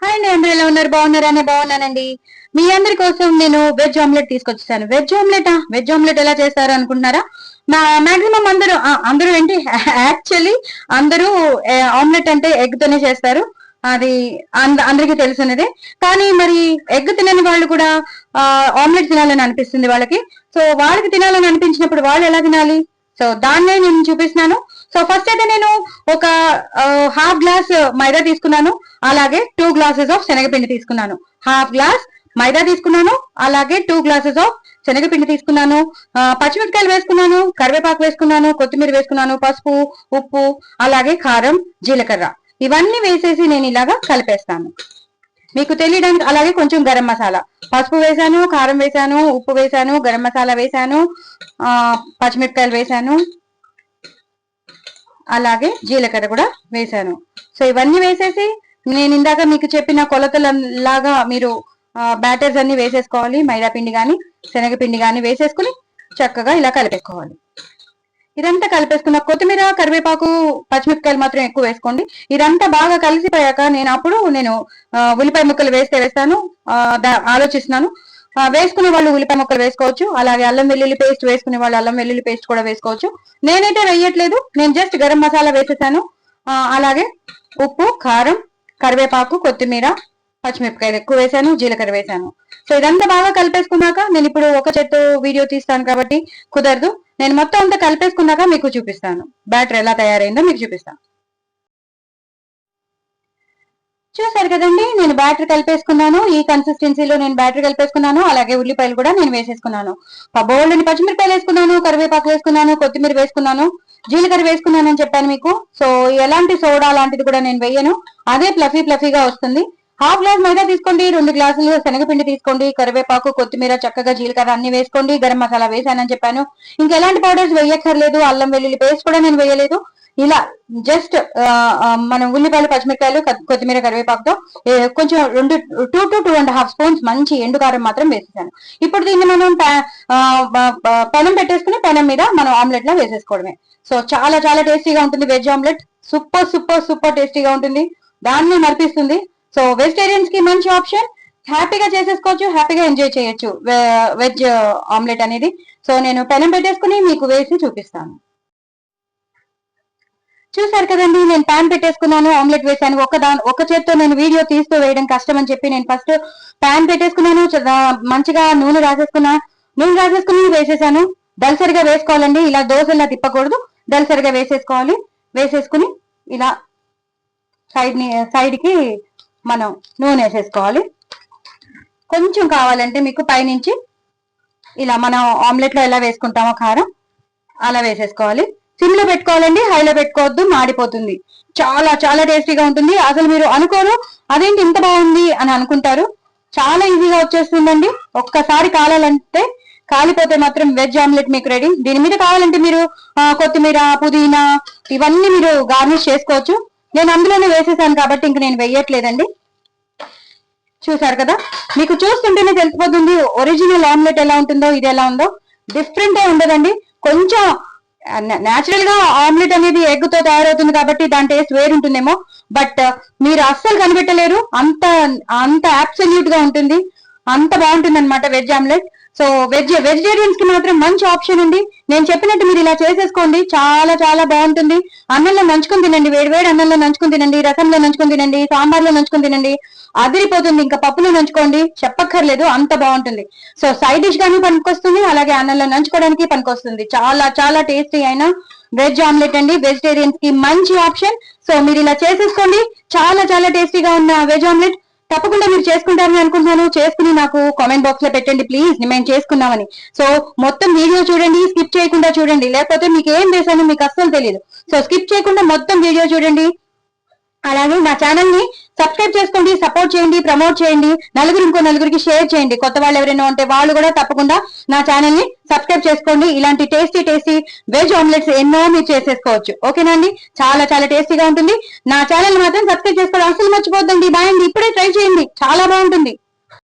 Hi అండి, అందరూ ఎలా ఉన్నారు? బాగున్నారని బాగున్నానండి. మీ అందరి కోసం నేను వెజ్ ఆమ్లెట్ తీసుకొచ్చేసాను. వెజ్ ఆమ్లెట్ ఎలా చేస్తారు అనుకుంటున్నారా? మాక్సిమం అందరూ ఏంటి యాక్చువల్లీ అందరూ ఆమ్లెట్ అంటే ఎగ్ తోనే చేస్తారు. అది అందరికీ తెలిసినదే. కానీ మరి ఎగ్ తినని వాళ్ళు కూడా ఆమ్లెట్ తినాలని అనిపిస్తుంది వాళ్ళకి. సో వాళ్ళకి తినాలని అనిపించినప్పుడు వాళ్ళు ఎలా తినాలి? సో దాన్నే నేను చూపిస్తున్నాను. సో ఫస్ట్ అయితే నేను ఒక హాఫ్ గ్లాస్ మైదా తీసుకున్నాను. అలాగే 2 గ్లాసెస్ ఆఫ్ శనగపిండి తీసుకున్నాను. హాఫ్ గ్లాస్ మైదా తీసుకున్నాను. అలాగే 2 గ్లాసెస్ ఆఫ్ శనగపిండి తీసుకున్నాను. పచ్చిమిరపకాయలు వేసుకున్నాను, కరివేపాకు వేసుకున్నాను, కొత్తిమీర వేసుకున్నాను, పసుపు, ఉప్పు, అలాగే కారం, జీలకర్ర ఇవన్నీ వేసేసి నేను ఇలాగా కలిపేస్తాను మీకు తెలియడానికి. అలాగే కొంచెం గరం మసాలా, పసుపు వేసాను, కారం వేసాను, ఉప్పు వేసాను, గరం మసాలా వేసాను, పచ్చిమిరపకాయలు వేసాను, అలాగే జీలకర్ర కూడా వేసాను. సో ఇవన్నీ వేసేసి నేను ఇందాక మీకు చెప్పిన కొలతలలాగా మీరు బ్యాటర్స్ అన్ని వేసేసుకోవాలి. మైదా పిండి కానీ శనగపిండి కానీ వేసేసుకుని చక్కగా ఇలా కలిపేసుకోవాలి. ఇదంతా కలిపేసుకున్న కొత్తిమీర, కరివేపాకు, పచ్చిమిరపకాయలు మాత్రం ఎక్కువ వేసుకోండి. ఇదంతా బాగా కలిసిపోయాక నేను ఉల్లిపాయ ముక్కలు వేస్తాను ఆలోచిస్తున్నాను. వేసుకునే వాళ్ళు ఉల్లిపాయ ముక్కలు వేసుకోవచ్చు. అలాగే అల్లం వెల్లుల్లి పేస్ట్ వేసుకునే వాళ్ళు అల్లం వెల్లుల్లి పేస్ట్ కూడా వేసుకోవచ్చు. నేనైతే వేయట్లేదు, నేను జస్ట్ గరం మసాలా వేసేసాను. అలాగే ఉప్పు, కారం, కరివేపాకు, కొత్తిమీర, పచ్చిమిరపకాయలు ఎక్కువ వేసాను, జీలకర్ర వేసాను. సో ఇదంతా బాగా కలిపేసుకున్నాక నేను ఇప్పుడు ఒక చేత్తో వీడియో తీస్తాను కాబట్టి కుదరదు. నేను మొత్తం అంతా కలిపేసుకున్నాక మీకు చూపిస్తాను, బ్యాటర్ ఎలా తయారైందో మీకు చూపిస్తాను. చూసారు కదండి, నేను బ్యాటర్ కలిపేసుకున్నాను. ఈ కన్సిస్టెన్సీలో నేను బ్యాటర్ కలిపేసుకున్నాను. అలాగే ఉల్లిపాయలు కూడా నేను వేసేసుకున్నాను. బౌల్ని పచ్చిమిరపకాయలు వేసుకున్నాను, కరివేపాకు వేసుకున్నాను, కొత్తిమీర వేసుకున్నాను, జీలకర్ర వేసుకున్నాను అని చెప్పాను మీకు. సో ఎలాంటి సోడా లాంటిది కూడా నేను వేయను, అదే ఫ్లఫీగా వస్తుంది. హాఫ్ గ్లాస్ మైదా తీసుకోండి, 2 గ్లాసులు శనగపిండి తీసుకోండి, కరివేపాకు, కొత్తిమీర, చక్కగా జీలకర్ర అన్ని వేసుకోండి. గరం మసాలా వేసానని చెప్పాను. ఇంకా ఎలాంటి పౌడర్స్ వేయక్కర్లేదు. అల్లం వెల్లుల్లి పేస్ట్ కూడా నేను వేయలేదు. ఇలా జస్ట్ మనం ఉల్లిపాయలు, పచ్చిమిరకాయలు, కొత్తిమీర, కరివేపాకుతో కొంచెం 2 to 2.5 స్పూన్స్ మంచి ఎండు కారం మాత్రం వేసేసాను. ఇప్పుడు దీన్ని మనం పెనం పెట్టేసుకుని పెనం మీద మనం ఆమ్లెట్ లా వేసేసుకోవడమే. సో చాలా చాలా టేస్టీగా ఉంటుంది వెజ్ ఆమ్లెట్. సూపర్ టేస్టీగా ఉంటుంది, దాన్ని మరిపిస్తుంది. సో వెజిటేరియన్స్ కి మంచి ఆప్షన్, హ్యాపీగా చేసేసుకోవచ్చు, హ్యాపీగా ఎంజాయ్ చేయొచ్చు వెజ్ ఆమ్లెట్ అనేది. సో నేను పెనం పెట్టేసుకుని మీకు వేసి చూపిస్తాను. చూసారు కదండి, నేను ప్యాన్ పెట్టేసుకున్నాను, ఆమ్లెట్ వేసాను. ఒక చేత్తో నేను వీడియో తీస్తూ వేయడం కష్టం అని చెప్పి నేను ఫస్ట్ ప్యాన్ పెట్టేసుకున్నాను. మంచిగా నూనె రాసేసుకుని వేసేసాను. దలసరిగా వేసుకోవాలండి, ఇలా దోశలా తిప్పకూడదు, దలసరిగా వేసేసుకోవాలి. వేసేసుకుని ఇలా సైడ్ కి మనం నూనె వేసేసుకోవాలి. కొంచెం కావాలంటే మీకు పైనుంచి ఇలా మనం ఆమ్లెట్ లో ఎలా వేసుకుంటామో కారం అలా వేసేసుకోవాలి. సిమ్ లో పెట్టుకోవాలండి, హైలో పెట్టుకోవద్దు, మాడిపోతుంది. చాలా చాలా టేస్టీగా ఉంటుంది. అసలు మీరు అనుకోరు అదేంటి ఇంత బాగుంది అని అనుకుంటారు. చాలా ఈజీగా వచ్చేస్తుందండి. ఒక్కసారి కాలిపోతే మాత్రం వెజ్ ఆమ్లెట్ మీకు రెడీ. దీని మీద కావాలంటే మీరు కొత్తిమీర, పుదీనా ఇవన్నీ మీరు గార్నిష్ చేసుకోవచ్చు. నేను అందులోనే వేసేసాను కాబట్టి ఇంక నేను వేయట్లేదండి. చూసారు కదా, మీకు చూస్తుంటేనే తెలిసిపోతుంది ఒరిజినల్ ఆమ్లెట్ ఎలా ఉంటుందో ఇది ఎలా ఉందో. డిఫరెంట్ ఉండదండి. కొంచెం నేచురల్ గా ఆమ్లెట్ అనేది ఎగ్ తో తయారవుతుంది కాబట్టి దాని టేస్ట్ వేరుంటుందేమో, బట్ మీరు అస్సలు కనిపెట్టలేరు, అంత అబ్సల్యూట్ గా ఉంటుంది, అంత బాగుంటుంది అనమాట వెజ్ ఆమ్లెట్. సో వెజిటేరియన్స్ కి మాత్రం మంచి ఆప్షన్ అండి. నేను చెప్పినట్టు మీరు ఇలా చేసేసుకోండి, చాలా చాలా బాగుంటుంది. అన్నంలో నంచుకుని తినండి, వేడివేడి అన్నంలో నంచుకుని తినండి, రసంలో నంచుకుని తినండి, సాంబార్లో నంచుకుని తినండి, అదిరిపోతుంది. ఇంకా పప్పులో నంచుకోండి, చెప్పక్కర్లేదు, అంత బాగుంటుంది. సో సైడ్ డిష్ గానీ పనికొస్తుంది, అలాగే అన్నంలో నంచుకోవడానికి పనికొస్తుంది. చాలా చాలా టేస్టీ అయిన వెజ్ ఆమ్లెట్ అండి, వెజిటేరియన్స్ కి మంచి ఆప్షన్. సో మీరు ఇలా చేసేసుకోండి, చాలా చాలా టేస్టీగా ఉన్న వెజ్ ఆమ్లెట్. తప్పకుండా మీరు చేసుకుంటారని అనుకుంటున్నాను. చేసుకుని నాకు కామెంట్ బాక్స్ లో పెట్టండి ప్లీజ్, మేము చేసుకున్నామని. సో మొత్తం వీడియో చూడండి, స్కిప్ చేయకుండా చూడండి, లేకపోతే మీకు ఏం వేసానో మీకు అస్సలు తెలియదు. సో స్కిప్ చేయకుండా మొత్తం వీడియో చూడండి. అలాగే నా ఛానల్ ని సబ్స్క్రైబ్ చేసుకోండి, సపోర్ట్ చేయండి, ప్రమోట్ చేయండి, ఇంకో నలుగురికి షేర్ చేయండి. కొత్త వాళ్ళు ఎవరైనా ఉంటే వాళ్ళు కూడా తప్పకుండా నా ఛానల్ ని సబ్స్క్రైబ్ చేసుకోండి. ఇలాంటి టేస్టీ వెజ్ ఆమ్లెట్స్ ఎన్నో మీరు చేసేసుకోవచ్చు. ఓకేనండి, చాలా చాలా టేస్టీగా ఉంటుంది. నా ఛానల్ మాత్రం సబ్స్క్రైబ్ చేసుకోవడం అసలు మర్చిపోద్దండి. బాయ్ అండి, ఇప్పుడే ట్రై చేయండి, చాలా బాగుంటుంది.